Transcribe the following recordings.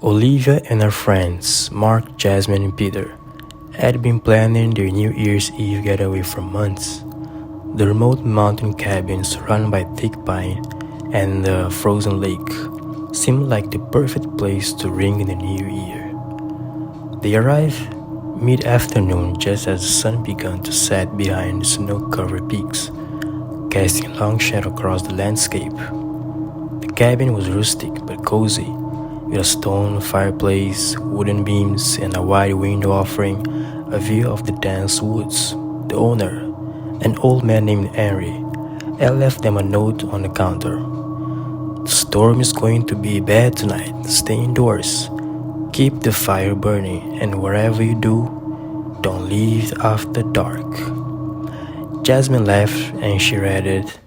Olivia and her friends, Mark, Jasmine, and Peter, had been planning their New Year's Eve getaway for months. The remote mountain cabin surrounded by thick pine and the frozen lake seemed like the perfect place to ring in the new year. They arrived mid-afternoon just as the sun began to set behind the snow-covered peaks, casting a long shadow across the landscape. The cabin was rustic but cozy, with a stone fireplace, wooden beams, and a wide window offering a view of the dense woods. The owner, an old man named Henry, had left them a note on the counter. The storm is going to be bad tonight. Stay indoors. Keep the fire burning, and wherever you do, don't leave after dark. Jasmine laughed and she read it.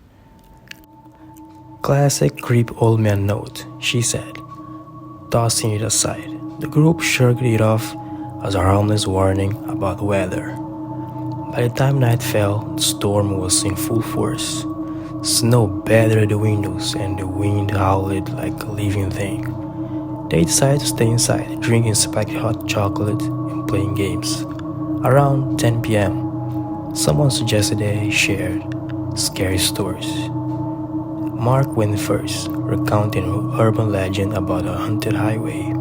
Classic creep old man note, she said, tossing it aside. The group shrugged it off as a harmless warning about weather. By the time night fell, the storm was in full force. Snow battered the windows and the wind howled like a living thing. They decided to stay inside, drinking spiky hot chocolate and playing games. Around 10 p.m., someone suggested they shared scary stories. Mark went first, recounting an urban legend about a haunted highway.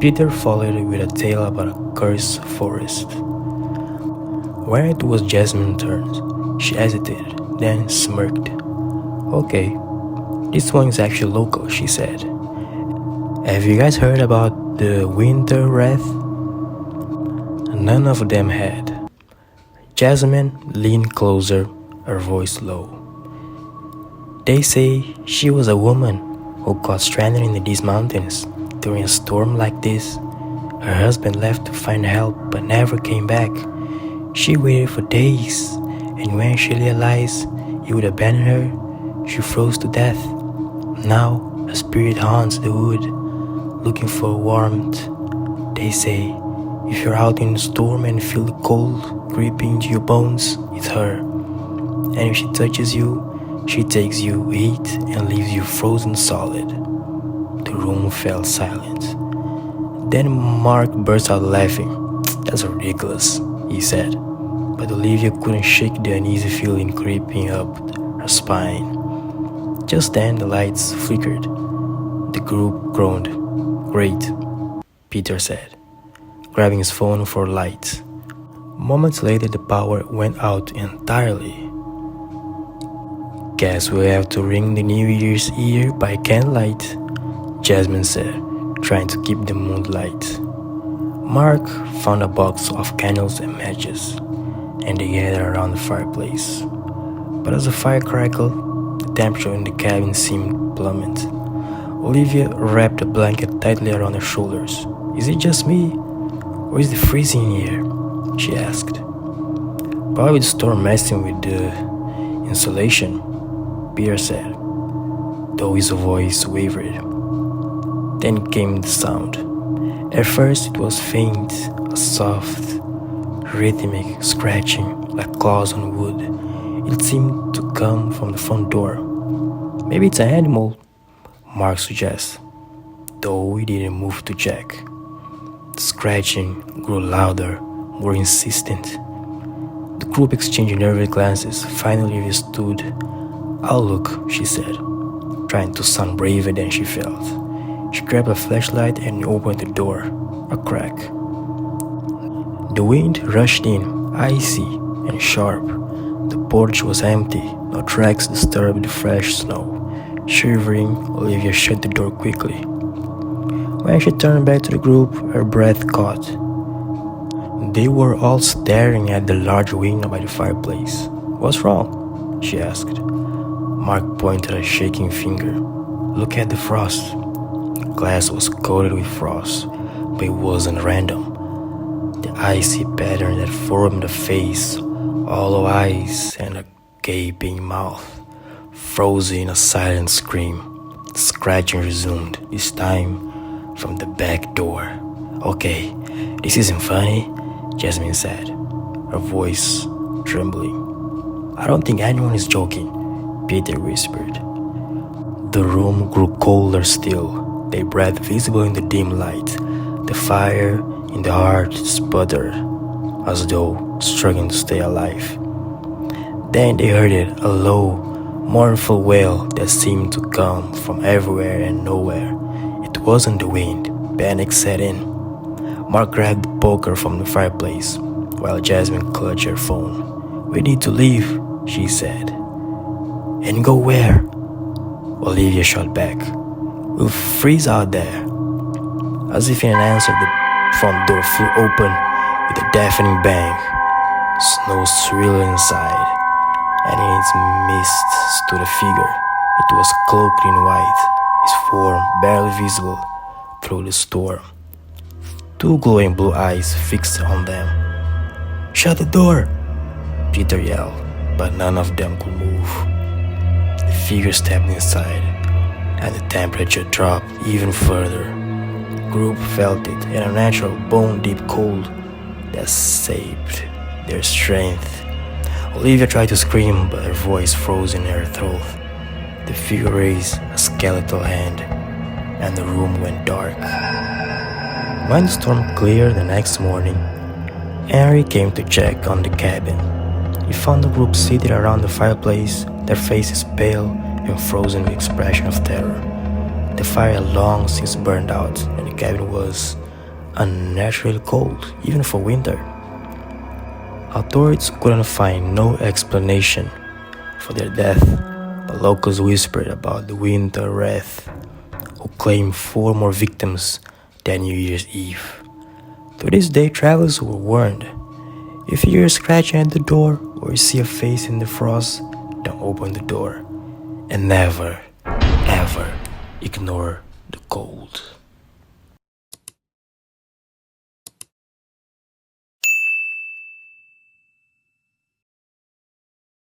Peter followed with a tale about a cursed forest. When it was Jasmine's turn, she hesitated, then smirked. Okay, this one is actually local, she said. Have you guys heard about the winter wraith? None of them had. Jasmine leaned closer, her voice low. They say she was a woman who got stranded in these mountains during a storm like this. Her husband left to find help but never came back. She waited for days, and when she realized he would abandon her, she froze to death. Now, a spirit haunts the wood, looking for warmth. They say, if you're out in the storm and feel the cold creeping into your bones, it's her. And if she touches you, she takes you heat and leaves you frozen solid. The room fell silent. Then Mark burst out laughing. That's ridiculous, he said. But Olivia couldn't shake the uneasy feeling creeping up her spine. Just then the lights flickered. The group groaned. Great, Peter said, grabbing his phone for light. Moments later the power went out entirely. Guess we'll have to ring the New Year's Eve by candlelight, Jasmine said, trying to keep the moonlight. Mark found a box of candles and matches, and they gathered around the fireplace. But as the fire crackled, the temperature in the cabin seemed plummet. Olivia wrapped a blanket tightly around her shoulders. Is it just me? Or is it freezing here? She asked. Probably the storm messing with the insulation, Peter said, though his voice wavered. Then came the sound. At first it was faint, a soft, rhythmic scratching like claws on wood. It seemed to come from the front door. Maybe it's an animal, Mark suggests, though he didn't move to check. The scratching grew louder, more insistent. The group exchanged nervous glances. Finally Olivia stood. I'll look, she said, trying to sound braver than she felt. She grabbed a flashlight and opened the door. A crack. The wind rushed in, icy and sharp. The porch was empty. No tracks disturbed the fresh snow. Shivering, Olivia shut the door quickly. When she turned back to the group, her breath caught. They were all staring at the large window by the fireplace. What's wrong? She asked. Mark pointed a shaking finger. Look at the frost. The glass was coated with frost, but it wasn't random. The icy pattern that formed a face, hollow eyes, and a gaping mouth, froze in a silent scream. The scratching resumed, this time from the back door. Okay, this isn't funny, Jasmine said, her voice trembling. I don't think anyone is joking, Peter whispered. The room grew colder still. their breath visible in the dim light. The fire in the heart sputtered, as though struggling to stay alive. Then they heard it, a low, mournful wail that seemed to come from everywhere and nowhere. It wasn't the wind. Panic set in. Mark grabbed the poker from the fireplace, while Jasmine clutched her phone. "We need to leave," she said. "And go where?" Olivia shot back. "We'll freeze out there." As if in an answer, the front door flew open with a deafening bang. Snow swirled inside, and in its midst stood a figure. It was cloaked in white, its form barely visible through the storm. Two glowing blue eyes fixed on them. "Shut the door!" Peter yelled, but none of them could move. The figure stepped inside, and the temperature dropped even further. The group felt it, an unnatural, bone-deep cold that sapped their strength. Olivia tried to scream, but her voice froze in her throat. The figure raised a skeletal hand, and the room went dark. When the storm cleared the next morning, Henry came to check on the cabin. He found the group seated around the fireplace, their faces pale and frozen with expression of terror. The fire had long since burned out, and the cabin was unnaturally cold, even for winter. Authorities couldn't find no explanation for their death, but locals whispered about the winter wraith, who claimed 4 more victims than New Year's Eve. To this day, travelers were warned: if you hear a scratching at the door or you see a face in the frost, don't open the door, and never, ever ignore the cold.